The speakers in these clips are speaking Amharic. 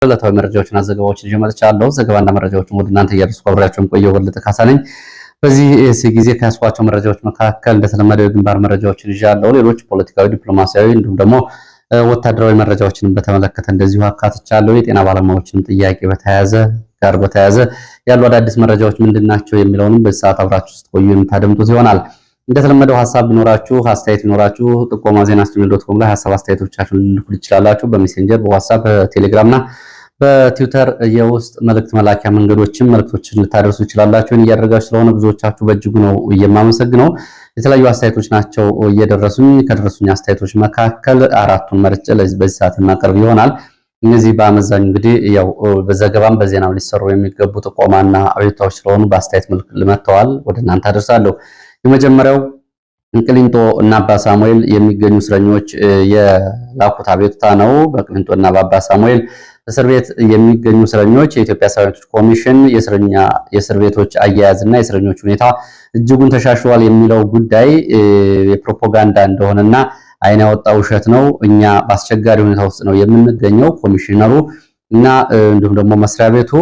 ዕለታዊ መረጃዎችና ዘገባዎችን ይዤ መጥቻለሁ። ዘገባና መረጃዎችን ወደ እናንተ እያደረስኩ አብሬያችሁን ቆየው በለጠ ካሳ ነኝ። በዚህ ጊዜ ከያስኳቸው መረጃዎች መካከል እንደተለመደው የግንባር መረጃዎችን ይዣለሁ። ሌሎች ፖለቲካዊ፣ ዲፕሎማሲያዊ እንዲሁም ደግሞ ወታደራዊ መረጃዎችን በተመለከተ እንደዚሁ አካትቻለሁ። የጤና ባለሙያዎችን ጥያቄ በተያያዘ ያሉ አዳዲስ መረጃዎች ምንድናቸው የሚለውንም በዚህ ሰዓት አብራችሁ ስትቆዩ የምታደምጡት ይሆናል። እንደተለመደው ሀሳብ ቢኖራችሁ አስተያየት ቢኖራችሁ ጥቆማ ዜና@gmail.com ላይ ሀሳብ አስተያየቶቻችሁን ልልኩ ትችላላችሁ። በሜሴንጀር፣ በዋትስአፕ፣ በቴሌግራምና በትዊተር የውስጥ መልእክት መላኪያ መንገዶችም መልእክቶችን ልታደርሱ ትችላላችሁ። እያደረጋችሁ ስለሆነ ብዙዎቻችሁ በእጅጉ ነው የማመሰግነው። የተለያዩ አስተያየቶች ናቸው እየደረሱኝ። ከደረሱኝ አስተያየቶች መካከል አራቱን መርጬ በዚህ ሰዓት የማቀርብ ይሆናል። እነዚህ በአመዛኙ እንግዲህ ያው በዘገባም በዜናም ሊሰሩ የሚገቡ ጥቆማና አቤቱታዎች ስለሆኑ በአስተያየት መልክ ልመጥተዋል ወደ እናንተ አደርሳለሁ። የመጀመሪያው ቅሊንጦ እና አባ ሳሙኤል የሚገኙ እስረኞች የላኩት አቤቱታ ነው። በቅሊንጦ እና በአባ ሳሙኤል እስር ቤት የሚገኙ እስረኞች የኢትዮጵያ ሰብዓዊ መብቶች ኮሚሽን የእስር ቤቶች አያያዝና የእስረኞች ሁኔታ እጅጉን ተሻሽሏል የሚለው ጉዳይ የፕሮፓጋንዳ እንደሆነና ዓይን ያወጣ ውሸት ነው። እኛ በአስቸጋሪ ሁኔታ ውስጥ ነው የምንገኘው። ኮሚሽነሩ እና እንዲሁም ደግሞ መስሪያ ቤቱ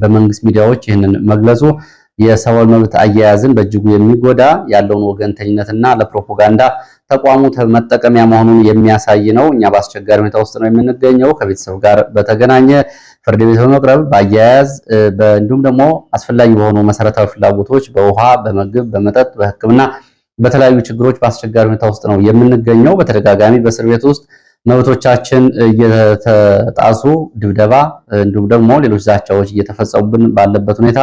በመንግስት ሚዲያዎች ይህንን መግለጹ የሰብዓዊ መብት አያያዝን በእጅጉ የሚጎዳ ያለውን ወገንተኝነትና ለፕሮፓጋንዳ ተቋሙ መጠቀሚያ መሆኑን የሚያሳይ ነው። እኛ በአስቸጋሪ ሁኔታ ውስጥ ነው የምንገኘው። ከቤተሰብ ጋር በተገናኘ ፍርድ ቤት በመቅረብ በአያያዝ እንዲሁም ደግሞ አስፈላጊ በሆኑ መሰረታዊ ፍላጎቶች በውሃ፣ በምግብ፣ በመጠጥ፣ በሕክምና በተለያዩ ችግሮች በአስቸጋሪ ሁኔታ ውስጥ ነው የምንገኘው። በተደጋጋሚ በእስር ቤት ውስጥ መብቶቻችን እየተጣሱ ድብደባ፣ እንዲሁም ደግሞ ሌሎች ዛቻዎች እየተፈጸሙብን ባለበት ሁኔታ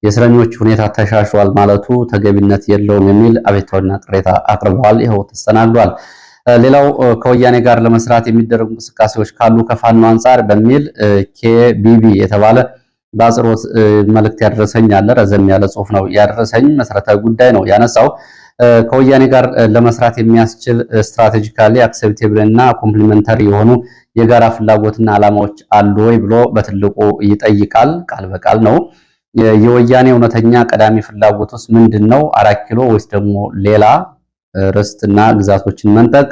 የእስረኞች ሁኔታ ተሻሽሏል ማለቱ ተገቢነት የለውም የሚል አቤቱታና ቅሬታ አቅርበዋል። ይኸው ተስተናግዷል። ሌላው ከወያኔ ጋር ለመስራት የሚደረጉ እንቅስቃሴዎች ካሉ ከፋኖ አንጻር በሚል ኬቢቢ የተባለ በአጽሮት መልእክት ያደረሰኝ አለ። ረዘም ያለ ጽሁፍ ነው ያደረሰኝ። መሰረታዊ ጉዳይ ነው ያነሳው። ከወያኔ ጋር ለመስራት የሚያስችል ስትራቴጂካሊ አክሴፕቴብል እና ኮምፕሊመንተሪ የሆኑ የጋራ ፍላጎትና ዓላማዎች አሉ ወይ ብሎ በትልቁ ይጠይቃል። ቃል በቃል ነው። የወያኔ እውነተኛ ቀዳሚ ፍላጎት ውስጥ ምንድነው? 4 ኪሎ ወይስ ደግሞ ሌላ ርስትና ግዛቶችን መንጠቅ?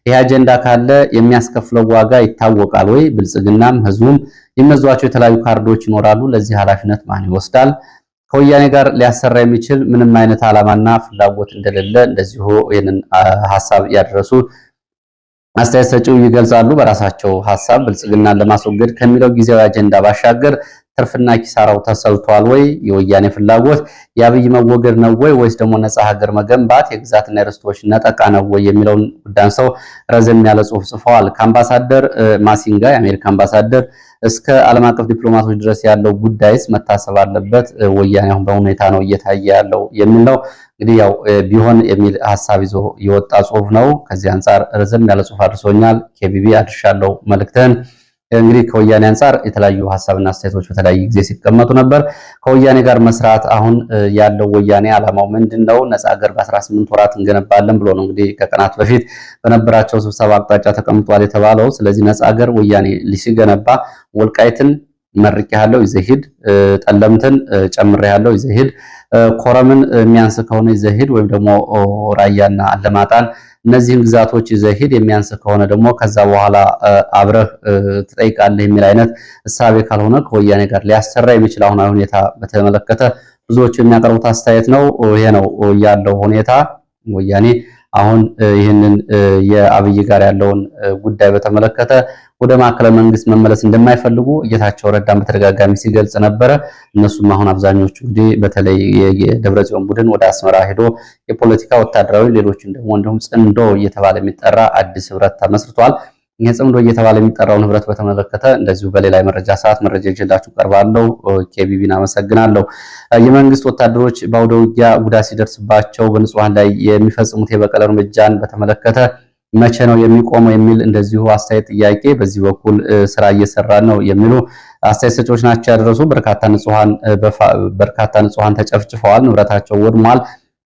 ይህ አጀንዳ ካለ የሚያስከፍለው ዋጋ ይታወቃል ወይ? ብልጽግናም ህዝቡም የሚመዟቸው የተለያዩ ካርዶች ይኖራሉ። ለዚህ ኃላፊነት ማን ይወስዳል? ከወያኔ ጋር ሊያሰራ የሚችል ምንም አይነት ዓላማና ፍላጎት እንደሌለ እንደዚሁ ይህንን ሐሳብ ያደረሱ አስተያየት ሰጪው ይገልጻሉ። በራሳቸው ሐሳብ ብልጽግናን ለማስወገድ ከሚለው ጊዜያዊ አጀንዳ ባሻገር ትርፍና ኪሳራው ተሰልቷል ወይ? የወያኔ ፍላጎት የአብይ መወገድ ነው ወይ? ወይስ ደግሞ ነፃ ሀገር መገንባት የግዛትና የርስቶች ነጠቃ ነው ወይ የሚለውን ጉዳይ ሰው ረዘም ያለ ጽሑፍ ጽፈዋል። ከአምባሳደር ማሲንጋ የአሜሪካ አምባሳደር እስከ ዓለም አቀፍ ዲፕሎማቶች ድረስ ያለው ጉዳይስ መታሰብ አለበት። ወያኔ አሁን በሁኔታ ነው እየታየ ያለው የሚል ነው። እንግዲህ ያው ቢሆን የሚል ሐሳብ ይዞ የወጣ ጽሑፍ ነው። ከዚህ አንጻር ረዘም ያለ ጽሑፍ አድርሶኛል። ኬቢቢ አድርሻለሁ መልእክተን። እንግዲህ ከወያኔ አንጻር የተለያዩ ሐሳብና አስተያየቶች በተለያየ ጊዜ ሲቀመጡ ነበር። ከወያኔ ጋር መስራት አሁን ያለው ወያኔ ዓላማው ምንድነው? ነፃ ሀገር በ18 ወራት እንገነባለን ብሎ ነው እንግዲህ ከቀናት በፊት በነበራቸው ስብሰባ አቅጣጫ ተቀምጧል የተባለው። ስለዚህ ነፃ ሀገር ወያኔ ሲገነባ ወልቃይትን መርቄያለሁ ይዘህ ሂድ፣ ጠለምትን ጨምሬያለሁ ይዘህ ሂድ፣ ኮረምን የሚያንስ ከሆነ ይዘህ ሂድ፣ ወይም ደግሞ ራያና አለማጣን እነዚህን ግዛቶች ይዘህ ሂድ፣ የሚያንስ ከሆነ ደግሞ ከዛ በኋላ አብረህ ትጠይቃለህ የሚል አይነት እሳቤ ካልሆነ ከወያኔ ጋር ሊያሰራ የሚችል አሁናዊ ሁኔታ በተመለከተ ብዙዎቹ የሚያቀርቡት አስተያየት ነው። ይሄ ነው ያለው ሁኔታ። ወያኔ አሁን ይህንን የአብይ ጋር ያለውን ጉዳይ በተመለከተ ወደ ማዕከላዊ መንግስት መመለስ እንደማይፈልጉ ጌታቸው ረዳን በተደጋጋሚ ሲገልጽ ነበረ። እነሱም አሁን አብዛኞቹ እንግዲህ በተለይ የደብረጽዮን ቡድን ወደ አስመራ ሄዶ የፖለቲካ ወታደራዊ፣ ሌሎችን ደግሞ እንደውም ጽምዶ እየተባለ የሚጠራ አዲስ ህብረት ተመስርቷል። ይህ ጽምዶ እየተባለ የሚጠራውን ህብረት በተመለከተ እንደዚሁ በሌላ መረጃ ሰዓት መረጃ ይዤላችሁ ቀርባለሁ። ኬቢቢን አመሰግናለሁ። የመንግስት ወታደሮች በአውደ ውጊያ ጉዳት ሲደርስባቸው በንጹሃን ላይ የሚፈጽሙት የበቀል እርምጃን በተመለከተ መቼ ነው የሚቆመው የሚል እንደዚሁ አስተያየት ጥያቄ በዚህ በኩል ስራ እየሰራ ነው የሚሉ አስተያየት ሰጪዎች ናቸው ያደረሱ። በርካታ ንጹሃን ተጨፍጭፈዋል፣ ንብረታቸው ወድሟል፣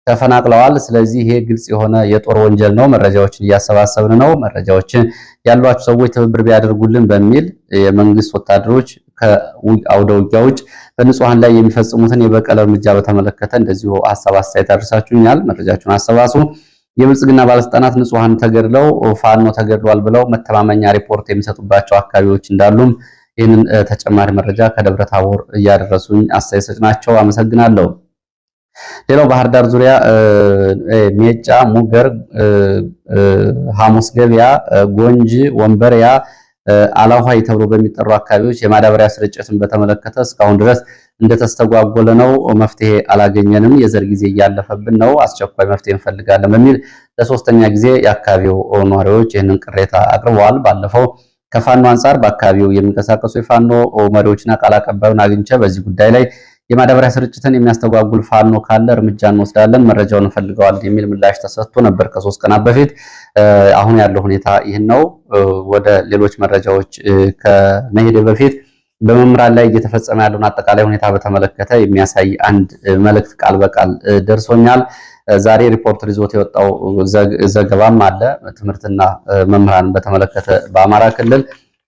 ተፈናቅለዋል። ስለዚህ ይሄ ግልጽ የሆነ የጦር ወንጀል ነው። መረጃዎችን እያሰባሰብን ነው። መረጃዎችን ያሏችሁ ሰዎች ትብብር ቢያደርጉልን በሚል የመንግስት ወታደሮች ከአውደ ውጊያ ውጭ በንጹሃን ላይ የሚፈጽሙትን የበቀል እርምጃ በተመለከተ እንደዚሁ ሐሳብ አስተያየት አድርሳችሁኛል። መረጃችሁን አሰባስቡ። የብልጽግና ባለስልጣናት ንጹሃን ተገድለው ፋኖ ተገድሏል ብለው መተማመኛ ሪፖርት የሚሰጡባቸው አካባቢዎች እንዳሉም ይህንን ተጨማሪ መረጃ ከደብረ ታቦር እያደረሱኝ አስተያየት ሰጭ ናቸው። አመሰግናለሁ። ሌላው ባህር ዳር ዙሪያ ሜጫ፣ ሙገር፣ ሐሙስ ገበያ፣ ጎንጂ፣ ወንበሪያ፣ አላኋይ ተብሎ በሚጠሩ አካባቢዎች የማዳበሪያ ስርጭትን በተመለከተ እስካሁን ድረስ እንደተስተጓጎለ ነው። መፍትሄ አላገኘንም፣ የዘር ጊዜ እያለፈብን ነው፣ አስቸኳይ መፍትሄ እንፈልጋለን በሚል ለሶስተኛ ጊዜ የአካባቢው ነዋሪዎች ይህንን ቅሬታ አቅርበዋል። ባለፈው ከፋኖ አንጻር በአካባቢው የሚንቀሳቀሱ የፋኖ መሪዎችና ቃል አቀባዩን አግኝቼ በዚህ ጉዳይ ላይ የማዳበሪያ ስርጭትን የሚያስተጓጉል ፋኖ ካለ እርምጃ እንወስዳለን፣ መረጃውን እንፈልገዋለን የሚል ምላሽ ተሰጥቶ ነበር ከ3 ቀናት በፊት። አሁን ያለው ሁኔታ ይህን ነው። ወደ ሌሎች መረጃዎች ከመሄድ በፊት በመምህራን ላይ እየተፈጸመ ያለውን አጠቃላይ ሁኔታ በተመለከተ የሚያሳይ አንድ መልእክት ቃል በቃል ደርሶኛል። ዛሬ ሪፖርተር ይዞት የወጣው ዘገባም አለ ትምህርትና መምህራን በተመለከተ በአማራ ክልል።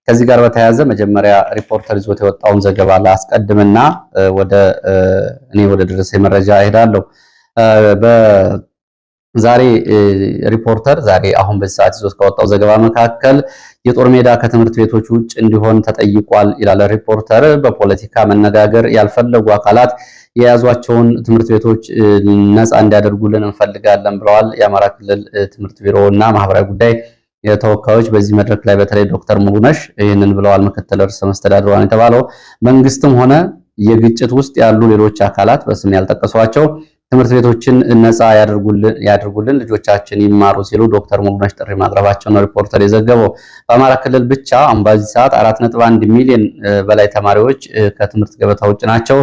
ከዚህ ጋር በተያያዘ መጀመሪያ ሪፖርተር ይዞት የወጣውን ዘገባ ላስቀድምና እኔ ወደ ደረሰኝ መረጃ እሄዳለሁ። ዛሬ ሪፖርተር አሁን በዚህ ሰዓት ይዞት ከወጣው ዘገባ መካከል የጦር ሜዳ ከትምህርት ቤቶች ውጭ እንዲሆን ተጠይቋል ይላል ሪፖርተር። በፖለቲካ መነጋገር ያልፈለጉ አካላት የያዟቸውን ትምህርት ቤቶች ነፃ እንዲያደርጉልን እንፈልጋለን ብለዋል። የአማራ ክልል ትምህርት ቢሮ እና ማህበራዊ ጉዳይ ተወካዮች በዚህ መድረክ ላይ በተለይ ዶክተር ሙሉነሽ ይህንን ብለዋል። ምክትል ርዕሰ መስተዳድሯን የተባለው መንግስትም ሆነ የግጭት ውስጥ ያሉ ሌሎች አካላት በስም ያልጠቀሷቸው ትምህርት ቤቶችን ነፃ ያድርጉልን፣ ልጆቻችን ይማሩ ሲሉ ዶክተር ሙሉነሽ ጥሪ ማቅረባቸው ነው ሪፖርተር የዘገበው። በአማራ ክልል ብቻ አሁን በዚህ ሰዓት 4.1 ሚሊዮን በላይ ተማሪዎች ከትምህርት ገበታ ውጭ ናቸው።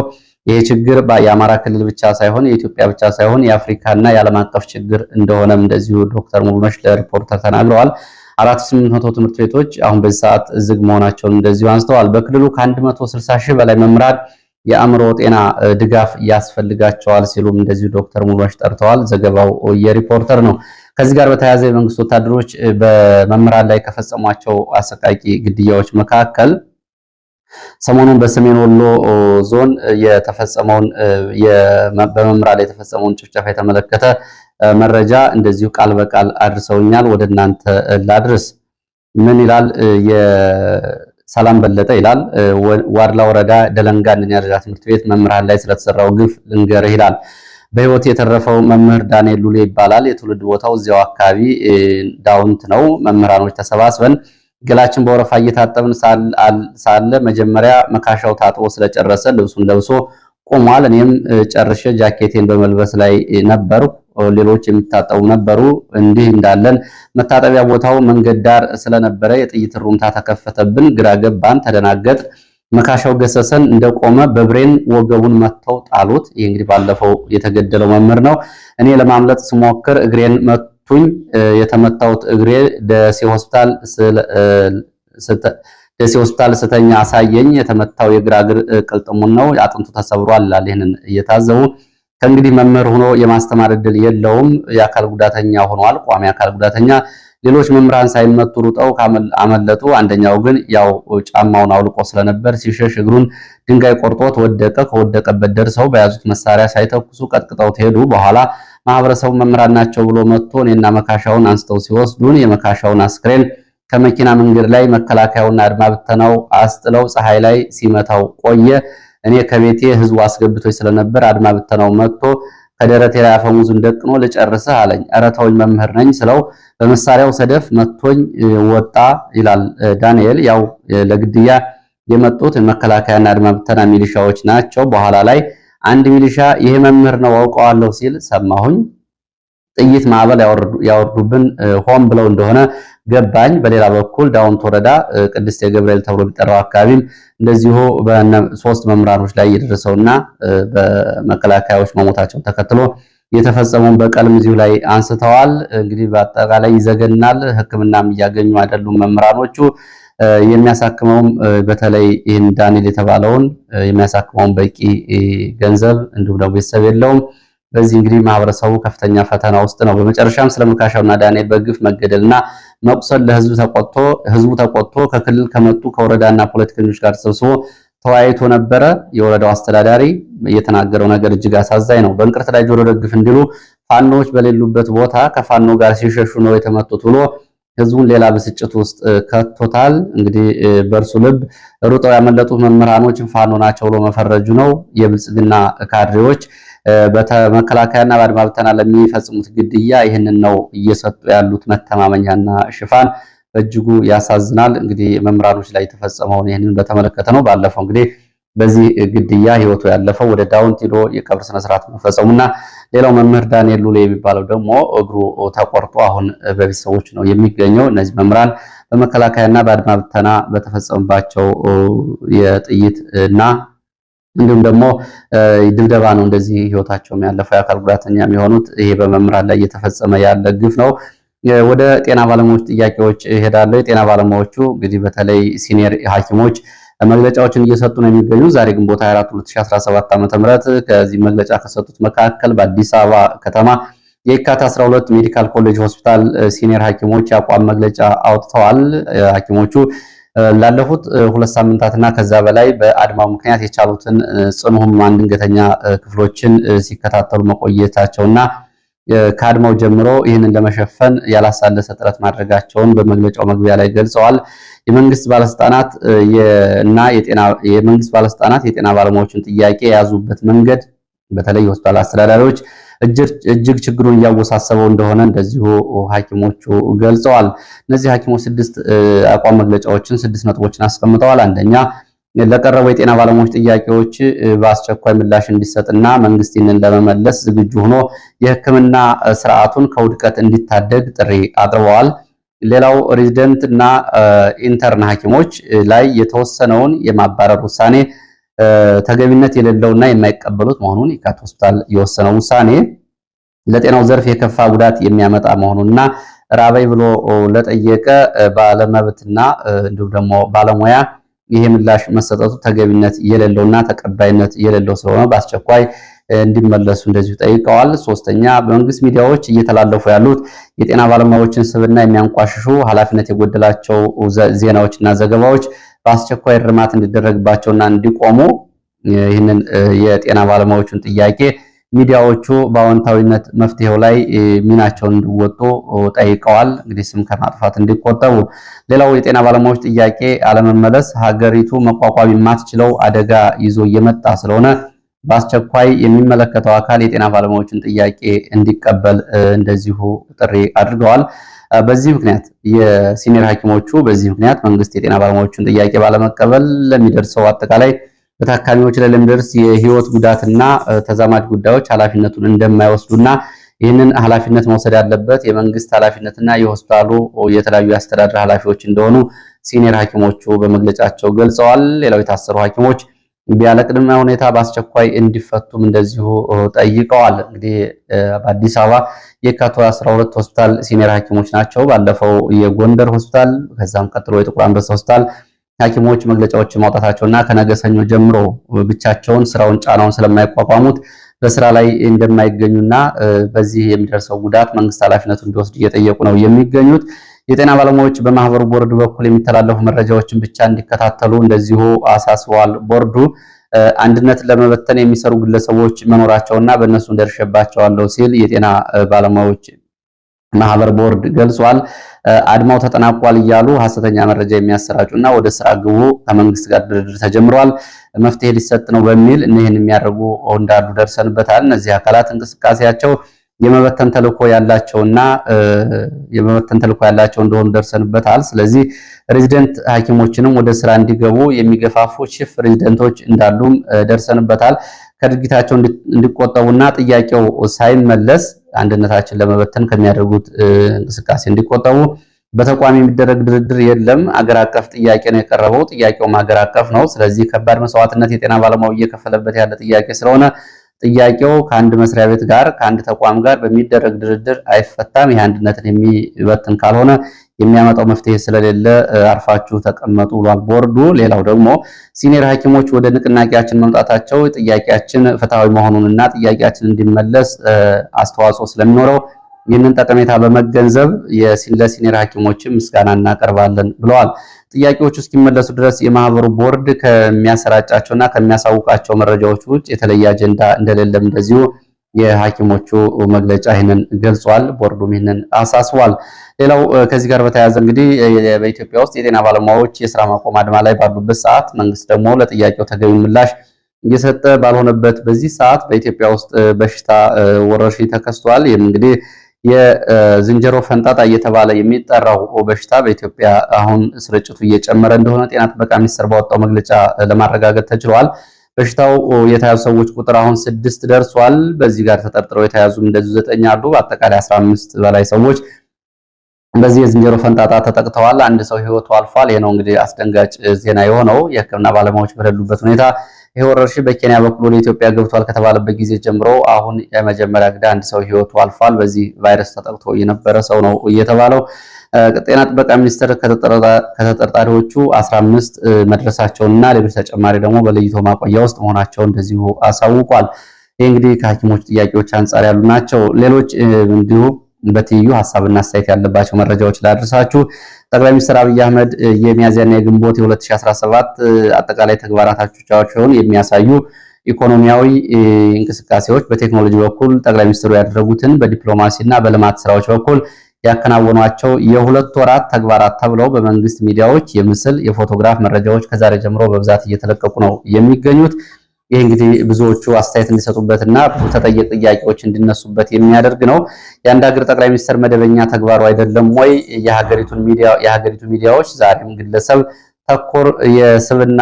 ይህ ችግር የአማራ ክልል ብቻ ሳይሆን የኢትዮጵያ ብቻ ሳይሆን የአፍሪካና የዓለም አቀፍ ችግር እንደሆነም እንደዚሁ ዶክተር ሙሉነሽ ለሪፖርተር ተናግረዋል። 4800 ትምህርት ቤቶች አሁን በዚህ ሰዓት ዝግ መሆናቸውን እንደዚሁ አንስተዋል። በክልሉ ከ160 ሺህ በላይ መምህራን የአእምሮ ጤና ድጋፍ ያስፈልጋቸዋል ሲሉም እንደዚሁ ዶክተር ሙሉነሽ ጠርተዋል። ዘገባው የሪፖርተር ነው። ከዚህ ጋር በተያያዘ የመንግስት ወታደሮች በመምህራን ላይ ከፈጸሟቸው አሰቃቂ ግድያዎች መካከል ሰሞኑን በሰሜን ወሎ ዞን በመምህራን ላይ የተፈጸመውን ጭፍጨፋ የተመለከተ መረጃ እንደዚሁ ቃል በቃል አድርሰውኛል። ወደ እናንተ ላድርስ። ምን ይላል? ሰላም በለጠ ይላል። ዋድላ ወረዳ ደለንጋ አንደኛ ደረጃ ትምህርት ቤት መምህራን ላይ ስለተሰራው ግፍ ልንገርህ ይላል። በህይወት የተረፈው መምህር ዳንኤል ሉሌ ይባላል። የትውልድ ቦታው እዚያው አካባቢ ዳውንት ነው። መምህራኖች ተሰባስበን ገላችን በወረፋ እየታጠብን ሳለ መጀመሪያ መካሻው ታጥቦ ስለጨረሰ ልብሱን ለብሶ ቆሟል። እኔም ጨርሼ ጃኬቴን በመልበስ ላይ ነበሩ። ሌሎች የሚታጠቡ ነበሩ። እንዲህ እንዳለን መታጠቢያ ቦታው መንገድ ዳር ስለነበረ የጥይት ሩምታ ተከፈተብን። ግራ ገባን፣ ተደናገጥ። መካሻው ገሰሰን እንደቆመ በብሬን ወገቡን መተው ጣሉት። ይህ እንግዲህ ባለፈው የተገደለው መምህር ነው። እኔ ለማምለጥ ስሞክር እግሬን መቱኝ። የተመታሁት እግሬ ደሴ ሆስፒታል ስተኛ አሳየኝ። የተመታው የግራ እግር ቅልጥሙን ነው፣ አጥንቱ ተሰብሯል ይላል። ይህንን እየታዘቡ ከእንግዲህ መምህር ሆኖ የማስተማር እድል የለውም። የአካል ጉዳተኛ ሆኗል፣ ቋሚ አካል ጉዳተኛ። ሌሎች መምህራን ሳይመቱ ሩጠው አመለጡ። አንደኛው ግን ያው ጫማውን አውልቆ ስለነበር ሲሸሽ እግሩን ድንጋይ ቆርጦት ወደቀ። ከወደቀበት ደርሰው በያዙት መሳሪያ ሳይተኩሱ ቀጥቅጠውት ሄዱ። በኋላ ማህበረሰቡ መምህራን ናቸው ብሎ መጥቶ እኔና መካሻውን አንስተው ሲወስዱን የመካሻውን አስክሬን ከመኪና መንገድ ላይ መከላከያውና አድማ ብተናው አስጥለው ፀሐይ ላይ ሲመታው ቆየ። እኔ ከቤቴ ህዝቡ አስገብቶኝ ስለነበር አድማ ብተናው መጥቶ ከደረቴ ላይ አፈሙዙን ደቅኖ ልጨርስህ አለኝ። ኧረ ተወኝ መምህር ነኝ ስለው በመሳሪያው ሰደፍ መቶኝ ወጣ ይላል ዳንኤል። ያው ለግድያ የመጡት መከላከያና አድማ ብተና ሚሊሻዎች ናቸው። በኋላ ላይ አንድ ሚሊሻ ይሄ መምህር ነው አውቀዋለሁ ሲል ሰማሁኝ። ጥይት ማዕበል ያወርዱብን ሆን ብለው እንደሆነ ገባኝ። በሌላ በኩል ዳውንት ወረዳ ቅድስት የገብርኤል ተብሎ የሚጠራው አካባቢም እንደዚሁ በሶስት መምህራኖች ላይ የደረሰውና በመከላከያዎች መሞታቸው ተከትሎ የተፈጸመውን በቀልም እዚሁ ላይ አንስተዋል። እንግዲህ በአጠቃላይ ይዘገናል። ሕክምናም እያገኙ አይደሉም መምህራኖቹ። የሚያሳክመውም በተለይ ይህን ዳንኤል የተባለውን የሚያሳክመውን በቂ ገንዘብ እንዲሁም ደግሞ ቤተሰብ የለውም። በዚህ እንግዲህ ማህበረሰቡ ከፍተኛ ፈተና ውስጥ ነው። በመጨረሻም ስለመካሻውና ዳንኤል በግፍ መገደልና መቁሰል ህዝቡ ተቆጥቶ ከክልል ከመጡ ከወረዳና ፖለቲከኞች ጋር ተሰብስቦ ተወያይቶ ነበረ። የወረዳው አስተዳዳሪ የተናገረው ነገር እጅግ አሳዛኝ ነው። በእንቅርት ላይ ጆሮ ደግፍ እንዲሉ ፋኖዎች በሌሉበት ቦታ ከፋኖ ጋር ሲሸሹ ነው የተመቱት ብሎ ህዝቡን ሌላ ብስጭት ውስጥ ከቶታል። እንግዲህ በእርሱ ልብ ሩጠው ያመለጡት መምህራኖችን ፋኖ ናቸው ብሎ መፈረጁ ነው። የብልጽግና ካድሬዎች በመከላከያና በአድማ ብተና ለሚፈጽሙት ግድያ ይህንን ነው እየሰጡ ያሉት መተማመኛና ሽፋን። በእጅጉ ያሳዝናል። እንግዲህ መምህራኖች ላይ የተፈጸመውን ይህንን በተመለከተ ነው። ባለፈው እንግዲህ በዚህ ግድያ ህይወቱ ያለፈው ወደ ዳውንት ሄዶ የቀብር ስነስርዓት መፈጸሙና ሌላው መምህር ዳንኤል ሉሌ የሚባለው ደግሞ እግሩ ተቆርጦ አሁን በቤተሰቦች ነው የሚገኘው። እነዚህ መምህራን በመከላከያና በአድማ ብተና በተፈጸመባቸው የጥይት እና እንዲሁም ደግሞ ድብደባ ነው እንደዚህ ህይወታቸው ያለፈው የአካል ጉዳተኛ የሚሆኑት። ይሄ በመምህራን ላይ እየተፈጸመ ያለ ግፍ ነው። ወደ ጤና ባለሙያዎች ጥያቄዎች እሄዳለሁ። የጤና ባለሙያዎቹ እንግዲህ በተለይ ሲኒየር ሐኪሞች መግለጫዎችን እየሰጡ ነው የሚገኙ። ዛሬ ግንቦት 24 2017 ዓ.ም ከዚህ መግለጫ ከሰጡት መካከል በአዲስ አበባ ከተማ የካቲት 12 ሜዲካል ኮሌጅ ሆስፒታል ሲኒየር ሐኪሞች የአቋም መግለጫ አውጥተዋል። ሐኪሞቹ ላለፉት 2 ሳምንታትና ከዛ በላይ በአድማው ምክንያት የቻሉትን ጽኑ ህሙማን ድንገተኛ ክፍሎችን ሲከታተሉ መቆየታቸውና ከአድማው ጀምሮ ይህንን ለመሸፈን ያላሳለሰ ጥረት ማድረጋቸውን በመግለጫው መግቢያ ላይ ገልጸዋል። የመንግስት ባለስልጣናት የጤና ባለሙያዎችን ጥያቄ የያዙበት መንገድ በተለይ የሆስፒታል አስተዳዳሪዎች እጅግ ችግሩን እያወሳሰበው እንደሆነ እንደዚሁ ሐኪሞቹ ገልጸዋል። እነዚህ ሐኪሞች 6 አቋም መግለጫዎችን 6 ነጥቦችን አስቀምጠዋል። አንደኛ ለቀረበው የጤና ባለሙያዎች ጥያቄዎች በአስቸኳይ ምላሽ እንዲሰጥና መንግስት ይህንን ለመመለስ ዝግጁ ሆኖ የሕክምና ስርዓቱን ከውድቀት እንዲታደግ ጥሪ አቅርበዋል። ሌላው ሬዚደንት እና ኢንተርን ሐኪሞች ላይ የተወሰነውን የማባረር ውሳኔ ተገቢነት የሌለውና የማይቀበሉት መሆኑን የካቲት ሆስፒታል የወሰነው ውሳኔ ለጤናው ዘርፍ የከፋ ጉዳት የሚያመጣ መሆኑንና ራበይ ብሎ ለጠየቀ ባለመብትና እንዲሁም ደግሞ ባለሙያ ይሄ ምላሽ መሰጠቱ ተገቢነት የሌለውና ተቀባይነት የሌለው ስለሆነ በአስቸኳይ እንዲመለሱ እንደዚሁ ጠይቀዋል። ሶስተኛ በመንግስት ሚዲያዎች እየተላለፉ ያሉት የጤና ባለሙያዎችን ስብዕና የሚያንቋሽሹ ኃላፊነት የጎደላቸው ዜናዎችና ዘገባዎች በአስቸኳይ እርማት እንዲደረግባቸውና እንዲቆሙ ይህንን የጤና ባለሙያዎችን ጥያቄ ሚዲያዎቹ በአዎንታዊነት መፍትሄው ላይ ሚናቸውን እንዲወጡ ጠይቀዋል። እንግዲህ ስም ከማጥፋት እንዲቆጠቡ። ሌላው የጤና ባለሙያዎች ጥያቄ አለመመለስ ሀገሪቱ መቋቋም የማትችለው አደጋ ይዞ እየመጣ ስለሆነ በአስቸኳይ የሚመለከተው አካል የጤና ባለሙያዎችን ጥያቄ እንዲቀበል እንደዚሁ ጥሪ አድርገዋል። በዚህ ምክንያት የሲኒየር ሐኪሞቹ በዚህ ምክንያት መንግስት የጤና ባለሙያዎችን ጥያቄ ባለመቀበል ለሚደርሰው አጠቃላይ በታካሚዎች ላይ ለሚደርስ የህይወት ጉዳትና ተዛማጅ ጉዳዮች ኃላፊነቱን እንደማይወስዱና ይህንን ኃላፊነት መውሰድ ያለበት የመንግስት ኃላፊነትና የሆስፒታሉ የተለያዩ አስተዳደር ኃላፊዎች እንደሆኑ ሲኒየር ሐኪሞቹ በመግለጫቸው ገልጸዋል። ሌላው የታሰሩ ሐኪሞች ያለ ቅድመ ሁኔታ በአስቸኳይ እንዲፈቱም እንደዚሁ ጠይቀዋል። እንግዲህ በአዲስ አበባ የካቲት 12 ሆስፒታል ሲኒየር ሐኪሞች ናቸው። ባለፈው የጎንደር ሆስፒታል ከዛም ቀጥሎ የጥቁር አንበሳ ሆስፒታል ሐኪሞች መግለጫዎችን ማውጣታቸውና ከነገ ሰኞ ጀምሮ ብቻቸውን ስራውን ጫናውን ስለማይቋቋሙት በስራ ላይ እንደማይገኙና በዚህ የሚደርሰው ጉዳት መንግስት ኃላፊነቱን እንዲወስድ እየጠየቁ ነው የሚገኙት። የጤና ባለሙያዎች በማህበሩ ቦርድ በኩል የሚተላለፉ መረጃዎችን ብቻ እንዲከታተሉ እንደዚሁ አሳስበዋል። ቦርዱ አንድነትን ለመበተን የሚሰሩ ግለሰቦች መኖራቸውና በእነሱ እንደርሸባቸዋለሁ ሲል የጤና ባለሙያዎች ማህበር ቦርድ ገልጿል። አድማው ተጠናቋል እያሉ ሐሰተኛ መረጃ የሚያሰራጩና ወደ ስራ ግቡ ከመንግስት ጋር ድርድር ተጀምሯል መፍትሄ ሊሰጥ ነው በሚል እነዚህን የሚያደርጉ እንዳሉ ደርሰንበታል። እነዚህ አካላት እንቅስቃሴያቸው የመበተን ተልዕኮ ያላቸው እንደሆኑ ደርሰንበታል። ስለዚህ ሬዚደንት ሐኪሞችንም ወደ ስራ እንዲገቡ የሚገፋፉ ቺፍ ሬዚደንቶች እንዳሉም ደርሰንበታል። ከድርጊታቸው እንዲቆጠቡና ጥያቄው ሳይመለስ አንድነታችን ለመበተን ከሚያደርጉት እንቅስቃሴ እንዲቆጠቡ። በተቋም የሚደረግ ድርድር የለም። አገር አቀፍ ጥያቄ ነው የቀረበው። ጥያቄውም አገር አቀፍ ነው። ስለዚህ ከባድ መስዋዕትነት የጤና ባለሙያው እየከፈለበት ያለ ጥያቄ ስለሆነ ጥያቄው ከአንድ መስሪያ ቤት ጋር ከአንድ ተቋም ጋር በሚደረግ ድርድር አይፈታም። ይህ አንድነትን የሚበትን ካልሆነ የሚያመጣው መፍትሄ ስለሌለ አርፋችሁ ተቀመጡ ብሏል ቦርዱ። ሌላው ደግሞ ሲኒየር ሐኪሞች ወደ ንቅናቄያችን መምጣታቸው ጥያቄያችን ፍትሃዊ መሆኑንና ጥያቄያችን እንዲመለስ አስተዋጽኦ ስለሚኖረው ይህንን ጠቀሜታ በመገንዘብ ለሲኒየር ሐኪሞችም ምስጋና እናቀርባለን ብለዋል። ጥያቄዎቹ እስኪመለሱ ድረስ የማህበሩ ቦርድ ከሚያሰራጫቸውና ከሚያሳውቃቸው መረጃዎች ውጭ የተለየ አጀንዳ እንደሌለም እንደዚሁ የሐኪሞቹ መግለጫ ይህንን ገልጿል። ቦርዱም ይህንን አሳስቧል። ሌላው ከዚህ ጋር በተያያዘ እንግዲህ በኢትዮጵያ ውስጥ የጤና ባለሙያዎች የስራ ማቆም አድማ ላይ ባሉበት ሰዓት መንግስት ደግሞ ለጥያቄው ተገቢ ምላሽ እየሰጠ ባልሆነበት በዚህ ሰዓት በኢትዮጵያ ውስጥ በሽታ ወረርሽኝ ተከስቷል። ይህም እንግዲህ የዝንጀሮ ፈንጣጣ እየተባለ የሚጠራው በሽታ በኢትዮጵያ አሁን ስርጭቱ እየጨመረ እንደሆነ ጤና ጥበቃ ሚኒስቴር ባወጣው መግለጫ ለማረጋገጥ ተችሏል። በሽታው የተያዙ ሰዎች ቁጥር አሁን 6 ደርሷል። በዚህ ጋር ተጠርጥረው የተያዙ እንደዚሁ 9 አሉ። በአጠቃላይ 15 በላይ ሰዎች በዚህ የዝንጀሮ ፈንጣጣ ተጠቅተዋል። አንድ ሰው ህይወቱ አልፏል። ይሄ ነው እንግዲህ አስደንጋጭ ዜና የሆነው። የሕክምና ባለሙያዎች በሌሉበት ሁኔታ ይሄ ወረርሽኝ በኬንያ በኩል ወደ ኢትዮጵያ ገብቷል ከተባለበት ጊዜ ጀምሮ አሁን የመጀመሪያ ጊዜ አንድ ሰው ህይወቱ አልፏል። በዚህ ቫይረስ ተጠቅቶ የነበረ ሰው ነው እየተባለው። ጤና ጥበቃ ሚኒስቴር ከተጠርጣሪዎቹ 15 መድረሳቸውንና ሌሎች ተጨማሪ ደግሞ በለይቶ ማቆያ ውስጥ መሆናቸውን እንደዚሁ አሳውቋል። ይህ እንግዲህ ከሐኪሞች ጥያቄዎች አንጻር ያሉ ናቸው። ሌሎች እንዲሁ በትይዩ ሐሳብና አስተያየት ያለባቸው መረጃዎች ላድርሳችሁ። ጠቅላይ ሚኒስትር አብይ አህመድ የሚያዝያና የግንቦት የ2017 አጠቃላይ ተግባራታቸውን የሚያሳዩ ኢኮኖሚያዊ እንቅስቃሴዎች በቴክኖሎጂ በኩል ጠቅላይ ሚኒስትሩ ያደረጉትን በዲፕሎማሲና በልማት ስራዎች በኩል ያከናወኗቸው የሁለት ወራት ተግባራት ተብለው በመንግስት ሚዲያዎች የምስል የፎቶግራፍ መረጃዎች ከዛሬ ጀምሮ በብዛት እየተለቀቁ ነው የሚገኙት። ይህ እንግዲህ ብዙዎቹ አስተያየት እንዲሰጡበትና ብዙ ተጠየቅ ጥያቄዎች እንዲነሱበት የሚያደርግ ነው። የአንድ ሀገር ጠቅላይ ሚኒስትር መደበኛ ተግባሩ አይደለም ወይ? የሀገሪቱ ሚዲያዎች ዛሬም ግለሰብ ተኮር የስብና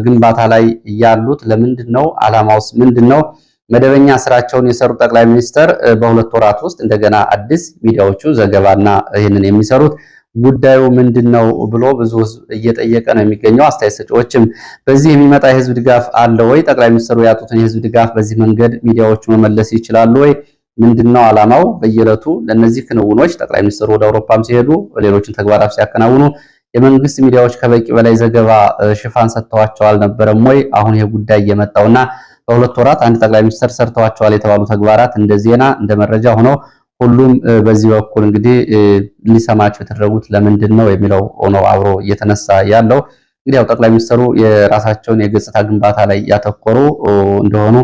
ግንባታ ላይ ያሉት ለምንድን ነው? ዓላማውስ ምንድን ነው? መደበኛ ስራቸውን የሰሩ ጠቅላይ ሚኒስትር በሁለት ወራት ውስጥ እንደገና አዲስ ሚዲያዎቹ ዘገባና ይህንን የሚሰሩት ጉዳዩ ምንድነው ብሎ ብዙ ህዝብ እየጠየቀ ነው የሚገኘው። አስተያየት ሰጪዎችም በዚህ የሚመጣ የህዝብ ድጋፍ አለ ወይ? ጠቅላይ ሚኒስትሩ ያጡትን የህዝብ ድጋፍ በዚህ መንገድ ሚዲያዎቹ መመለስ ይችላሉ ወይ? ምንድነው ዓላማው? በየዕለቱ ለነዚህ ክንውኖች ጠቅላይ ሚኒስትሩ ወደ አውሮፓም ሲሄዱ ሌሎችን ተግባራት ሲያከናውኑ የመንግስት ሚዲያዎች ከበቂ በላይ ዘገባ ሽፋን ሰጥተዋቸው አልነበረም ወይ? አሁን ይሄ ጉዳይ የመጣውና በሁለት ወራት አንድ ጠቅላይ ሚኒስትር ሰርተዋቸዋል የተባሉ ተግባራት እንደ ዜና እንደ መረጃ ሆነው ሁሉም በዚህ በኩል እንግዲህ ሊሰማቸው የተደረጉት ለምንድን ነው የሚለው ነው አብሮ እየተነሳ ያለው። እንግዲህ ያው ጠቅላይ ሚኒስትሩ የራሳቸውን የገጽታ ግንባታ ላይ ያተኮሩ እንደሆኑ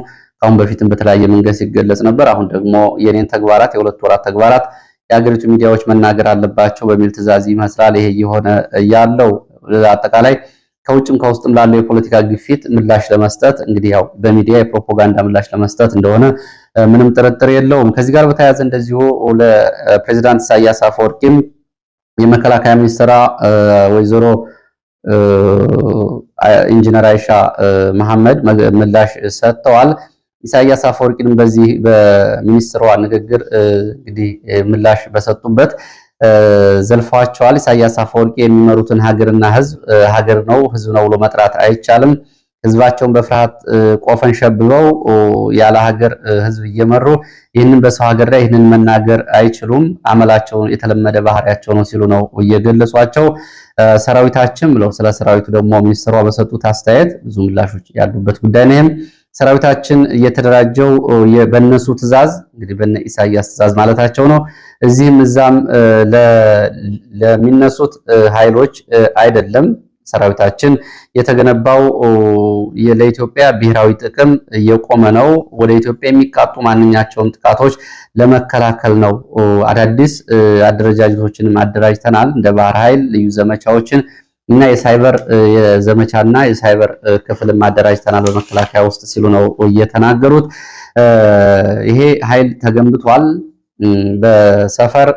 ካሁን በፊትም በተለያየ መንገድ ሲገለጽ ነበር። አሁን ደግሞ የኔን ተግባራት የሁለት ወራት ተግባራት የሀገሪቱ ሚዲያዎች መናገር አለባቸው በሚል ትዕዛዝ ይመስላል ይሄ የሆነ ያለው። አጠቃላይ ከውጭም ከውስጥም ላለው የፖለቲካ ግፊት ምላሽ ለመስጠት እንግዲህ ያው በሚዲያ የፕሮፓጋንዳ ምላሽ ለመስጠት እንደሆነ ምንም ጥርጥር የለውም። ከዚህ ጋር በተያያዘ እንደዚሁ ለፕሬዝዳንት ኢሳያስ አፈወርቂም የመከላከያ ሚኒስትሯ ወይዘሮ ኢንጂነር አይሻ መሐመድ ምላሽ ሰጥተዋል። ኢሳያስ አፈወርቂንም በዚህ በሚኒስትሯ ንግግር እንግዲህ ምላሽ በሰጡበት ዘልፈዋቸዋል። ኢሳያስ አፈወርቂ የሚመሩትን ሀገርና ሀገር ነው ህዝብ ነው ብሎ መጥራት አይቻልም። ህዝባቸውን በፍርሃት ቆፈን ሸብበው ያለ ሀገር ህዝብ እየመሩ ይህንን በሰው ሀገር ላይ ይህንን መናገር አይችሉም። አመላቸውን የተለመደ ባህሪያቸው ነው ሲሉ ነው እየገለጿቸው። ሰራዊታችን ብለው ስለ ሰራዊቱ ደግሞ ሚኒስትሯ በሰጡት አስተያየት ብዙ ምላሾች ያሉበት ጉዳይ ነው። ሰራዊታችን እየተደራጀው በእነሱ ትዕዛዝ እንግዲህ በነ ኢሳያስ ትዕዛዝ ማለታቸው ነው እዚህም እዛም ለሚነሱት ኃይሎች አይደለም። ሰራዊታችን የተገነባው ለኢትዮጵያ ብሔራዊ ጥቅም የቆመ ነው። ወደ ኢትዮጵያ የሚቃጡ ማንኛቸውም ጥቃቶች ለመከላከል ነው። አዳዲስ አደረጃጀቶችንም አደራጅተናል። እንደ ባህር ኃይል ልዩ ዘመቻዎችን እና የሳይበር ዘመቻና የሳይበር ክፍልም አደራጅተናል በመከላከያ ውስጥ ሲሉ ነው የተናገሩት። ይሄ ኃይል ተገንብቷል። በሰፈር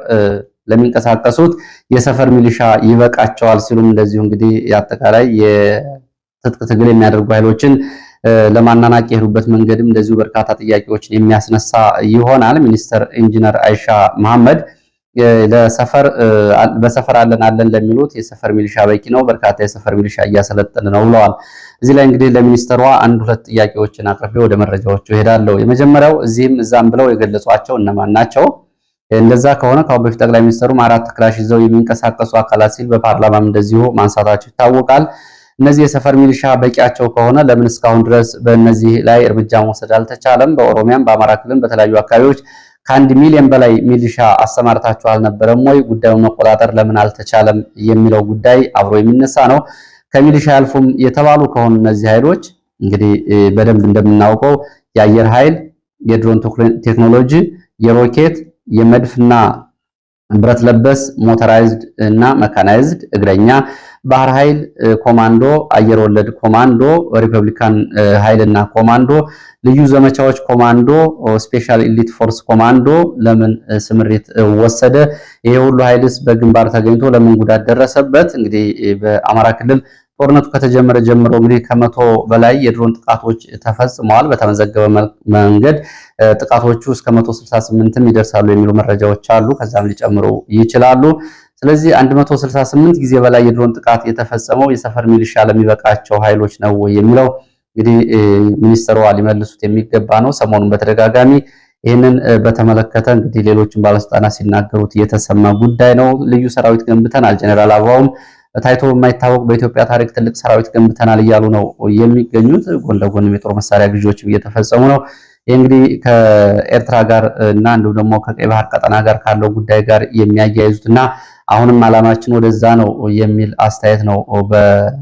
ለሚንቀሳቀሱት የሰፈር ሚሊሻ ይበቃቸዋል ሲሉም እንደዚሁ እንግዲህ አጠቃላይ የትጥቅ ትግል የሚያደርጉ ኃይሎችን ለማናናቅ የሄዱበት መንገድም እንደዚሁ በርካታ ጥያቄዎችን የሚያስነሳ ይሆናል። ሚኒስትር ኢንጂነር አይሻ መሐመድ በሰፈር አለን ለሚሉት የሰፈር ሚሊሻ በቂ ነው፣ በርካታ የሰፈር ሚሊሻ እያሰለጠን ነው ብለዋል። እዚህ ላይ እንግዲህ ለሚኒስትሯ አንድ ሁለት ጥያቄዎችን አቅርቤ ወደ መረጃዎቹ እሄዳለሁ። የመጀመሪያው እዚህም እዛም ብለው የገለጿቸው እነማን ናቸው? እንደዛ ከሆነ ካሁን በፊት ጠቅላይ ሚኒስትሩም 4 ክላሽ ይዘው የሚንቀሳቀሱ አካላት ሲል በፓርላማም እንደዚሁ ማንሳታቸው ይታወቃል። እነዚህ የሰፈር ሚሊሻ በቂያቸው ከሆነ ለምን እስካሁን ድረስ በእነዚህ ላይ እርምጃ መውሰድ አልተቻለም? በኦሮሚያም በአማራ ክልል በተለያዩ አካባቢዎች ከ1 ሚሊዮን በላይ ሚሊሻ አሰማርታችሁ አልነበረም ወይ? ጉዳዩን መቆጣጠር ለምን አልተቻለም የሚለው ጉዳይ አብሮ የሚነሳ ነው። ከሚሊሻ ያልፉም የተባሉ ከሆኑ እነዚህ ኃይሎች እንግዲህ በደንብ እንደምናውቀው የአየር ኃይል፣ የድሮን ቴክኖሎጂ፣ የሮኬት፣ የመድፍና ብረት ለበስ ሞተራይዝድ እና መካናይዝድ እግረኛ ባህር ኃይል ኮማንዶ፣ አየር ወለድ ኮማንዶ፣ ሪፐብሊካን ኃይልና ኮማንዶ፣ ልዩ ዘመቻዎች ኮማንዶ፣ ስፔሻል ኤሊት ፎርስ ኮማንዶ ለምን ስምሪት ወሰደ? ይሄ ሁሉ ኃይልስ በግንባር ተገኝቶ ለምን ጉዳት ደረሰበት? እንግዲህ በአማራ ክልል ጦርነቱ ከተጀመረ ጀምሮ እንግዲህ ከመቶ በላይ የድሮን ጥቃቶች ተፈጽመዋል። በተመዘገበ መንገድ ጥቃቶቹ እስከ 168ም ይደርሳሉ የሚሉ መረጃዎች አሉ። ከዛም ሊጨምሩ ይችላሉ። ስለዚህ 168 ጊዜ በላይ የድሮን ጥቃት የተፈጸመው የሰፈር ሚሊሻ ለሚበቃቸው ኃይሎች ነው የሚለው እንግዲህ ሚኒስትሯ ሊመልሱት የሚገባ ነው። ሰሞኑን በተደጋጋሚ ይህንን በተመለከተ እንግዲህ ሌሎችን ባለስልጣናት ሲናገሩት የተሰማ ጉዳይ ነው። ልዩ ሰራዊት ገንብተናል፣ ጀነራል አበባውም ታይቶ በማይታወቅ በኢትዮጵያ ታሪክ ትልቅ ሰራዊት ገንብተናል እያሉ ነው የሚገኙት። ጎን ለጎንም የጦር መሳሪያ ግዢዎች እየተፈጸሙ ነው። ይህ እንግዲህ ከኤርትራ ጋር እና እንዲሁም ደግሞ ከቀይ ባህር ቀጠና ጋር ካለው ጉዳይ ጋር የሚያያይዙትና አሁንም አላማችን ወደዛ ነው የሚል አስተያየት ነው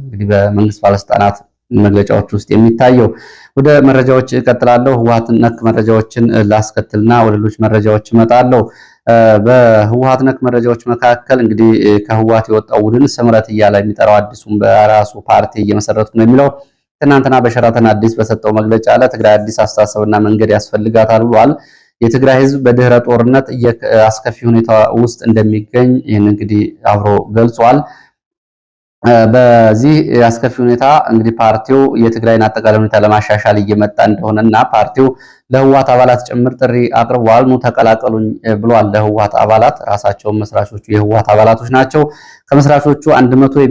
እንግዲህ በመንግስት ባለስልጣናት መግለጫዎች ውስጥ የሚታየው። ወደ መረጃዎች እቀጥላለሁ። ህወሓት ነክ መረጃዎችን ላስከትልና ወደ ሌሎች መረጃዎች እመጣለሁ። በህወሓት ነክ መረጃዎች መካከል እንግዲህ ከህወሓት የወጣው ቡድን ስምረት እያለ የሚጠራው አዲሱን በራሱ ፓርቲ እየመሰረቱ ነው የሚለው ትናንትና በሸራተን አዲስ በሰጠው መግለጫ ለትግራይ አዲስ አስተሳሰብና መንገድ ያስፈልጋታል ብሏል። የትግራይ ህዝብ በድህረ ጦርነት አስከፊ ሁኔታ ውስጥ እንደሚገኝ ይህን እንግዲህ አብሮ ገልጿል። በዚህ አስከፊ ሁኔታ እንግዲህ ፓርቲው የትግራይን አጠቃላይ ሁኔታ ለማሻሻል እየመጣ እንደሆነና ፓርቲው ለህወሓት አባላት ጭምር ጥሪ አቅርቧል። ኑ ተቀላቀሉኝ ብሏል። ለህወሓት አባላት ራሳቸውን መስራቾቹ የህወሓት አባላቶች ናቸው። ከመስራቾቹ 100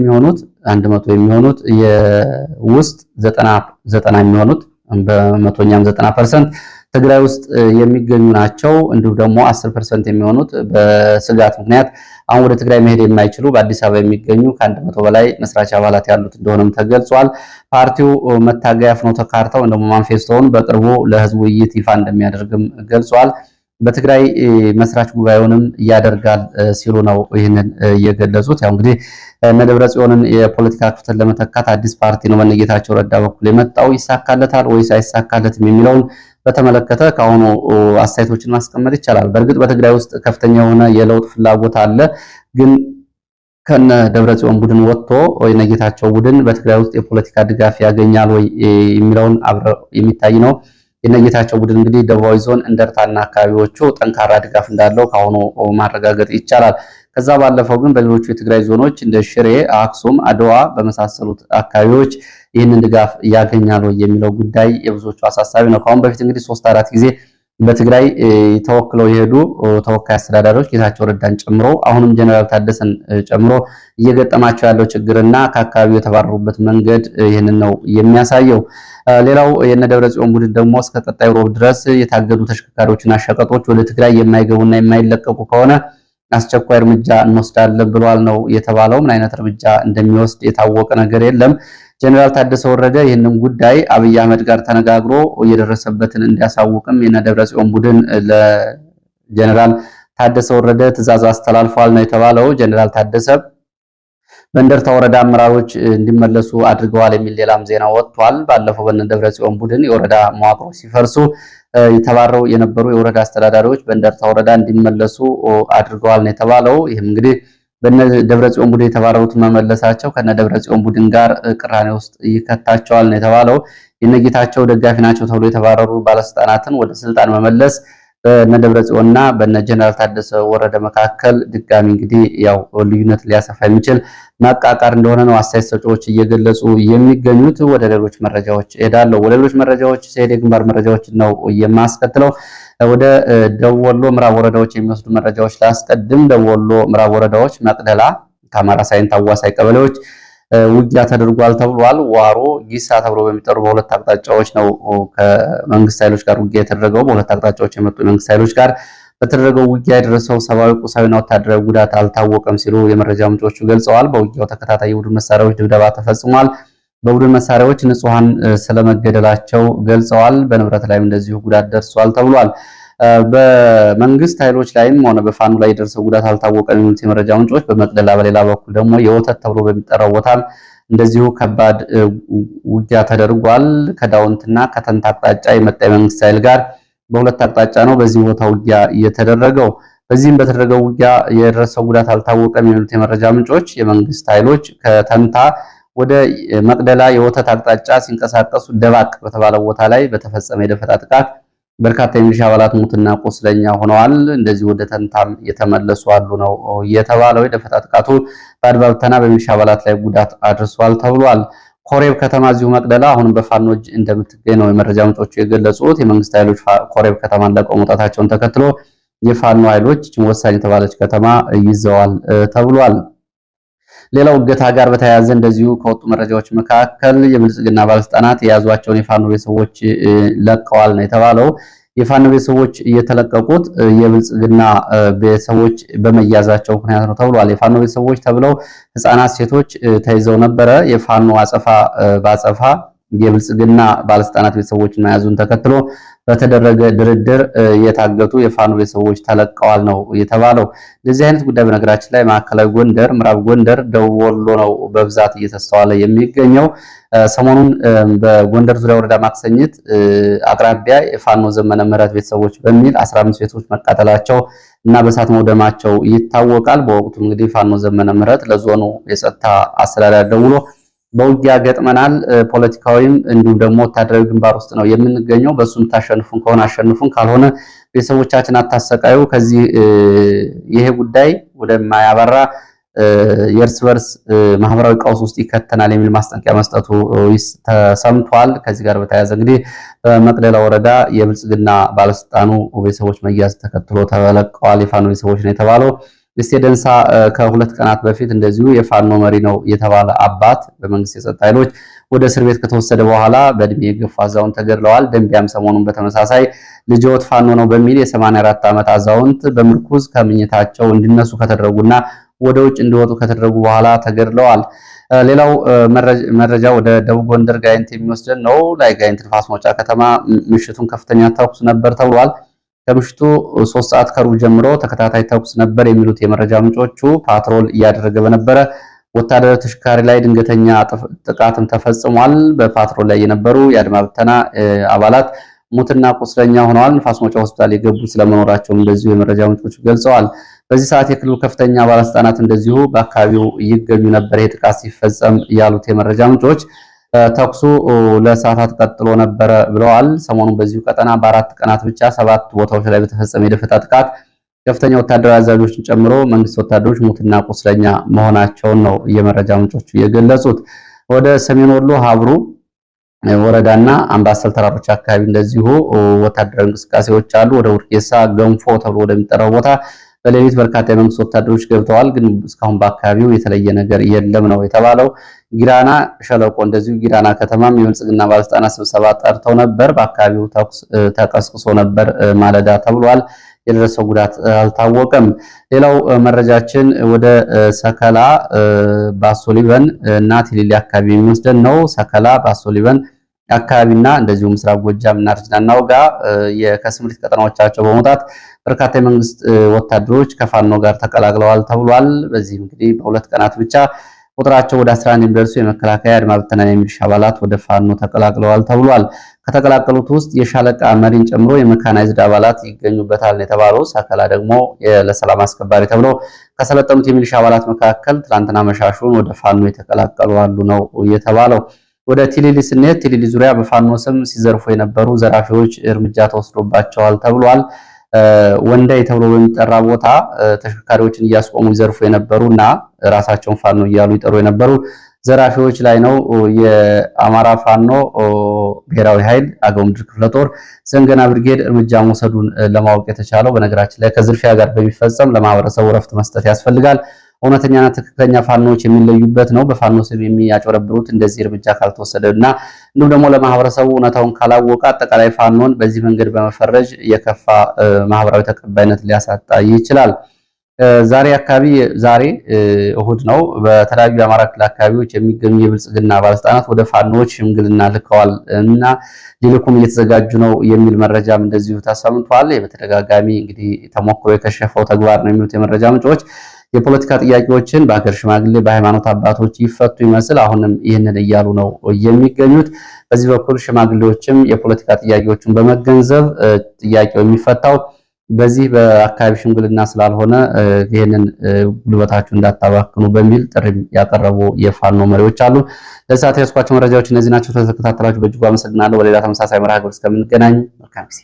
የሚሆኑት የውስጥ 90 የሚሆኑት በመቶኛም 90% ትግራይ ውስጥ የሚገኙ ናቸው። እንዲሁም ደግሞ 10% የሚሆኑት በስጋት ምክንያት አሁን ወደ ትግራይ መሄድ የማይችሉ በአዲስ አበባ የሚገኙ ከ100 በላይ መስራች አባላት ያሉት እንደሆነም ተገልጿል። ፓርቲው መታገያ ፍኖተ ካርታው እንደሞ ማንፌስቶውን በቅርቡ ለህዝቡ ውይይት ይፋ እንደሚያደርግም ገልጿል። በትግራይ መስራች ጉባኤውንም ያደርጋል ሲሉ ነው ይህንን እየገለጹት። ያው እንግዲህ ደብረጽዮንን የፖለቲካ ክፍተት ለመተካት አዲስ ፓርቲ ነው በነጌታቸው ረዳ በኩል የመጣው። ይሳካለታል ወይስ አይሳካለትም የሚለውን በተመለከተ ከአሁኑ አስተያየቶችን ማስቀመጥ ይቻላል። በእርግጥ በትግራይ ውስጥ ከፍተኛ የሆነ የለውጥ ፍላጎት አለ። ግን ከነ ደብረጽዮን ቡድን ወጥቶ የነጌታቸው ቡድን በትግራይ ውስጥ የፖለቲካ ድጋፍ ያገኛል ወይ የሚለውን አብረው የሚታይ ነው። የነጌታቸው ቡድን እንግዲህ ደቡባዊ ዞን እንደርታና አካባቢዎቹ ጠንካራ ድጋፍ እንዳለው ከአሁኑ ማረጋገጥ ይቻላል። ከዛ ባለፈው ግን በሌሎቹ የትግራይ ዞኖች እንደ ሽሬ፣ አክሱም፣ አድዋ በመሳሰሉት አካባቢዎች ይህንን ድጋፍ ያገኛሉ የሚለው ጉዳይ የብዙዎቹ አሳሳቢ ነው። ከአሁን በፊት እንግዲህ 3-4 ጊዜ በትግራይ ተወክለው የሄዱ ተወካይ አስተዳዳሪዎች ጌታቸው ረዳን ጨምሮ አሁንም ጀነራል ታደሰን ጨምሮ እየገጠማቸው ያለው ችግርና ከአካባቢው የተባረሩበት መንገድ ይህንን ነው የሚያሳየው። ሌላው የነ ደብረጽዮን ቡድን ደግሞ እስከ ቀጣይ ሮብ ድረስ የታገዱ ተሽከርካሪዎችና ሸቀጦች ወደ ትግራይ የማይገቡና የማይለቀቁ ከሆነ አስቸኳይ እርምጃ እንወስዳለን ብሏል ነው የተባለው። ምን አይነት እርምጃ እንደሚወስድ የታወቀ ነገር የለም። ጀነራል ታደሰ ወረደ ይህንን ጉዳይ አብይ አህመድ ጋር ተነጋግሮ እየደረሰበትን እንዲያሳውቅም የነ ደብረጽዮን ቡድን ለጀነራል ታደሰ ወረደ ትዕዛዝ አስተላልፏል ነው የተባለው። ጀነራል ታደሰ በእንደርታ ወረዳ አመራሮች እንዲመለሱ አድርገዋል የሚል ሌላም ዜና ወጥቷል። ባለፈው በነ ደብረጽዮን ቡድን የወረዳ መዋቅሮች ሲፈርሱ የተባረው የነበሩ የወረዳ አስተዳዳሪዎች በእንደርታ ወረዳ እንዲመለሱ አድርገዋል ነው የተባለው። ይህም እንግዲህ በነ ደብረጽዮን ቡድን የተባረሩት መመለሳቸው ከነ ደብረጽዮን ቡድን ጋር ቅራኔ ውስጥ ይከታቸዋል ነው የተባለው። የነጌታቸው ደጋፊ ናቸው ተብሎ የተባረሩ ባለስልጣናትን ወደ ስልጣን መመለስ በነ ደብረጽዮንና በነ ጀነራል ታደሰ ወረደ መካከል ድጋሚ እንግዲህ ያው ልዩነት ሊያሰፋ የሚችል ማቃቃር እንደሆነ ነው አስተያየት ሰጪዎች እየገለጹ የሚገኙት። ወደ ሌሎች መረጃዎች እሄዳለሁ። ወደ ሌሎች መረጃዎች ሲሄድ የግንባር መረጃዎች ነው የማስከትለው። ወደ ደቡብ ወሎ ምዕራብ ወረዳዎች የሚወስዱ መረጃዎች ላስቀድም። ደቡብ ወሎ ምዕራብ ወረዳዎች መቅደላ ከአማራ ሳይንት አዋሳኝ ቀበሌዎች ውጊያ ተደርጓል ተብሏል። ዋሮ ጊሳ ተብሎ በሚጠሩ በሁለት አቅጣጫዎች ነው ከመንግስት ኃይሎች ጋር ውጊያ የተደረገው። በሁለት አቅጣጫዎች የመጡ የመንግስት ኃይሎች ጋር በተደረገው ውጊያ የደረሰው ሰብአዊ፣ ቁሳዊና ወታደራዊ ጉዳት አልታወቀም ሲሉ የመረጃ ምንጮቹ ገልጸዋል። በውጊያው ተከታታይ የቡድን መሳሪያዎች ድብደባ ተፈጽሟል። በቡድን መሳሪያዎች ንጹሃን ስለመገደላቸው ገልጸዋል። በንብረት ላይም እንደዚሁ ጉዳት ደርሷል ተብሏል። በመንግስት ኃይሎች ላይም ሆነ በፋኑ ላይ የደረሰው ጉዳት አልታወቀም የሚሉት የመረጃ ምንጮች በመቅደላ በሌላ በኩል ደግሞ የወተት ተብሎ በሚጠራው ቦታም እንደዚሁ ከባድ ውጊያ ተደርጓል። ከዳውንትና ከተንታ አቅጣጫ የመጣ የመንግስት ኃይል ጋር በሁለት አቅጣጫ ነው በዚህ ቦታ ውጊያ እየተደረገው። በዚህም በተደረገው ውጊያ የደረሰው ጉዳት አልታወቀም የሚሉት የመረጃ ምንጮች የመንግስት ኃይሎች ከተንታ ወደ መቅደላ የወተት አቅጣጫ ሲንቀሳቀሱ ደባቅ በተባለው ቦታ ላይ በተፈጸመ የደፈጣ ጥቃት በርካታ የሚሊሻ አባላት ሙትና ቆስለኛ ሆነዋል። እንደዚህ ወደ ተንታም የተመለሱ አሉ ነው የተባለው። የደፈጣ ጥቃቱ በአድባብተና በሚሊሻ አባላት ላይ ጉዳት አድርሷል ተብሏል። ኮሬብ ከተማ እዚሁ መቅደላ አሁንም በፋኖ እጅ እንደምትገኝ ነው የመረጃ ምንጮቹ የገለጹት። የመንግስት ኃይሎች ኮሬብ ከተማን ለቀው መውጣታቸውን ተከትሎ የፋኖ ኃይሎች ወሳኝ የተባለች ከተማ ይዘዋል ተብሏል። ሌላው እገታ ጋር በተያያዘ እንደዚሁ ከወጡ መረጃዎች መካከል የብልጽግና ባለስልጣናት የያዟቸውን የፋኖ ቤተሰቦች ለቀዋል ነው የተባለው። የፋኖ ቤተሰቦች እየተለቀቁት የብልጽግና ቤተሰቦች በመያዛቸው ምክንያት ነው ተብሏል። የፋኖ ቤተሰቦች ተብለው ህፃናት፣ ሴቶች ተይዘው ነበረ። የፋኖ ባጸፋ የብልጽግና ባለስልጣናት ቤተሰቦችን መያዙን ተከትሎ በተደረገ ድርድር የታገቱ የፋኖ ቤተሰቦች ተለቀዋል ነው የተባለው። እንደዚህ አይነት ጉዳይ በነገራችን ላይ ማዕከላዊ ጎንደር፣ ምዕራብ ጎንደር፣ ደቡብ ወሎ ነው በብዛት እየተስተዋለ የሚገኘው። ሰሞኑን በጎንደር ዙሪያ ወረዳ ማክሰኝት አቅራቢያ የፋኖ ዘመነ ምህረት ቤተሰቦች በሚል 15 ቤቶች መቃጠላቸው እና በእሳት መውደማቸው ይታወቃል። በወቅቱ እንግዲህ ፋኖ ዘመነ ምህረት ለዞኑ የጸጥታ አስተዳደር ደውሎ በውጊያ ገጥመናል፣ ፖለቲካዊም እንዲሁም ደግሞ ወታደራዊ ግንባር ውስጥ ነው የምንገኘው፣ በሱም ታሸንፉን ከሆነ አሸንፉን፣ ካልሆነ ቤተሰቦቻችን አታሰቃዩ፣ ከዚህ ይሄ ጉዳይ ወደማያበራ የእርስ በርስ ማህበራዊ ቀውስ ውስጥ ይከተናል የሚል ማስጠንቀቂያ መስጠቱ ተሰምቷል። ከዚህ ጋር በተያያዘ እንግዲህ በመቅደላ ወረዳ የብልጽግና ባለስልጣኑ ቤተሰቦች መያዝ ተከትሎ ተለቀዋል። የፋኖ ቤተሰቦች ነው የተባለው። እስቴ ደንሳ ከሁለት ቀናት በፊት እንደዚሁ የፋኖ መሪ ነው የተባለ አባት በመንግስት የጸጥታ ኃይሎች ወደ እስር ቤት ከተወሰደ በኋላ በእድሜ የገፉ አዛውንት ተገድለዋል። ደንቢያም ሰሞኑን በተመሳሳይ ልጅዎት ፋኖ ነው በሚል የ84 ዓመት አዛውንት በምርኩዝ ከምኝታቸው እንዲነሱ ከተደረጉና ወደ ውጭ እንዲወጡ ከተደረጉ በኋላ ተገድለዋል። ሌላው መረጃ ወደ ደቡብ ጎንደር ጋይንት የሚወስደን ነው። ላይ ጋይንት ንፋስ መውጫ ከተማ ምሽቱን ከፍተኛ ተኩስ ነበር ተብሏል። ከምሽቱ 3 ሰዓት ከሩብ ጀምሮ ተከታታይ ተኩስ ነበር የሚሉት የመረጃ ምንጮቹ ፓትሮል እያደረገ በነበረ ወታደራዊ ተሽከርካሪ ላይ ድንገተኛ ጥቃትም ተፈጽሟል። በፓትሮል ላይ የነበሩ የአድማ ብተና አባላት ሙትና ቁስለኛ ሆነዋል። ንፋስ መውጫ ሆስፒታል የገቡ ስለመኖራቸውም እንደዚሁ የመረጃ ምንጮቹ ገልጸዋል። በዚህ ሰዓት የክልሉ ከፍተኛ ባለስልጣናት እንደዚሁ በአካባቢው ይገኙ ነበር ይህ ጥቃት ሲፈጸም ያሉት የመረጃ ምንጮች ተኩሱ ለሰዓታት ቀጥሎ ነበረ ብለዋል። ሰሞኑን በዚሁ ቀጠና በ4 ቀናት ብቻ 7 ቦታዎች ላይ በተፈጸመ የደፈጣ ጥቃት ከፍተኛ ወታደራዊ አዛዦችን ጨምሮ መንግስት ወታደሮች ሙትና ቁስለኛ መሆናቸውን ነው የመረጃ ምንጮቹ የገለጹት። ወደ ሰሜን ወሎ ሀብሩ ወረዳና አምባሰል ተራሮች አካባቢ እንደዚሁ ወታደራዊ እንቅስቃሴዎች አሉ። ወደ ውርጌሳ ገንፎ ተብሎ ወደሚጠራው ቦታ በሌሊት በርካታ የመንግስት ወታደሮች ገብተዋል። ግን እስካሁን በአካባቢው የተለየ ነገር የለም ነው የተባለው። ጊራና ሸለቆ እንደዚሁ ጊራና ከተማም የብልጽግና ባለስልጣናት ስብሰባ ጠርተው ነበር። በአካባቢው ተኩስ ተቀስቅሶ ነበር ማለዳ ተብሏል። የደረሰው ጉዳት አልታወቀም። ሌላው መረጃችን ወደ ሰከላ ባሶሊበን እና ቲሊሊ አካባቢ የሚወስደን ነው። ሰከላ ባሶሊበን አካባቢና እንደዚሁ ምስራቅ ጎጃም እና ርጅናና ውጋ ከስምሪት ቀጠናዎቻቸው በመውጣት በርካታ የመንግስት ወታደሮች ከፋኖ ጋር ተቀላቅለዋል ተብሏል። በዚህ እንግዲህ በሁለት ቀናት ብቻ ቁጥራቸው ወደ 11 የሚደርሱ የመከላከያ አድማ ብተና የሚሊሻ አባላት ወደ ፋኖ ተቀላቅለዋል ተብሏል። ከተቀላቀሉት ውስጥ የሻለቃ መሪን ጨምሮ የመካናይዝድ አባላት ይገኙበታል የተባለው። ሰከላ ደግሞ ለሰላም አስከባሪ ተብሎ ከሰለጠኑት የሚሊሻ አባላት መካከል ትላንትና መሻሹን ወደ ፋኖ የተቀላቀሉ አሉ ነው የተባለው። ወደ ቲሊሊ ስንሄድ ቲሊሊ ዙሪያ በፋኖ ስም ሲዘርፉ የነበሩ ዘራፊዎች እርምጃ ተወስዶባቸዋል ተብሏል። ወንዳይ ተብሎ በሚጠራ ቦታ ተሽከርካሪዎችን እያስቆሙ ይዘርፉ የነበሩና ራሳቸውን ፋኖ እያሉ ይጠሩ የነበሩ ዘራፊዎች ላይ ነው የአማራ ፋኖ ብሔራዊ ኃይል አገው ምድር ክፍለ ጦር ዘንገና ብርጌድ እርምጃ መውሰዱን ለማወቅ የተቻለው። በነገራችን ላይ ከዝርፊያ ጋር በሚፈጸም ለማህበረሰቡ ረፍት መስጠት ያስፈልጋል። እውነተኛና ትክክለኛ ፋኖዎች የሚለዩበት ነው። በፋኖ ስም የሚያጨረብሩት እንደዚህ እርምጃ ካልተወሰደና እንዲሁም ደግሞ ለማህበረሰቡ እውነታውን ካላወቀ አጠቃላይ ፋኖን በዚህ መንገድ በመፈረጅ የከፋ ማህበራዊ ተቀባይነት ሊያሳጣ ይችላል። ዛሬ እሁድ ነው። በተለያዩ የአማራ ክልል አካባቢዎች የሚገኙ የብልጽግና ባለስልጣናት ወደ ፋኖዎች ሽምግልና ልከዋል እና ሊልኩም እየተዘጋጁ ነው የሚል መረጃም እንደዚሁ ተሰምቷል። በተደጋጋሚ እንግዲህ ተሞክሮ የከሸፈው ተግባር ነው የሚሉት የመረጃ ምንጮች የፖለቲካ ጥያቄዎችን በሀገር ሽማግሌ በሃይማኖት አባቶች ይፈቱ ይመስል አሁንም ይህንን እያሉ ነው የሚገኙት። በዚህ በኩል ሽማግሌዎችም የፖለቲካ ጥያቄዎችን በመገንዘብ ጥያቄው የሚፈታው በዚህ በአካባቢ ሽምግልና ስላልሆነ ይህንን ጉልበታችሁ እንዳታባክኑ በሚል ጥሪ ያቀረቡ የፋኖ መሪዎች አሉ። ለሰዓት ያስኳቸው መረጃዎች እነዚህ ናቸው። ተከታተላችሁ በእጅጉ አመሰግናለሁ። በሌላ ተመሳሳይ መርሃ ግብር እስከምንገናኝ መልካም ጊዜ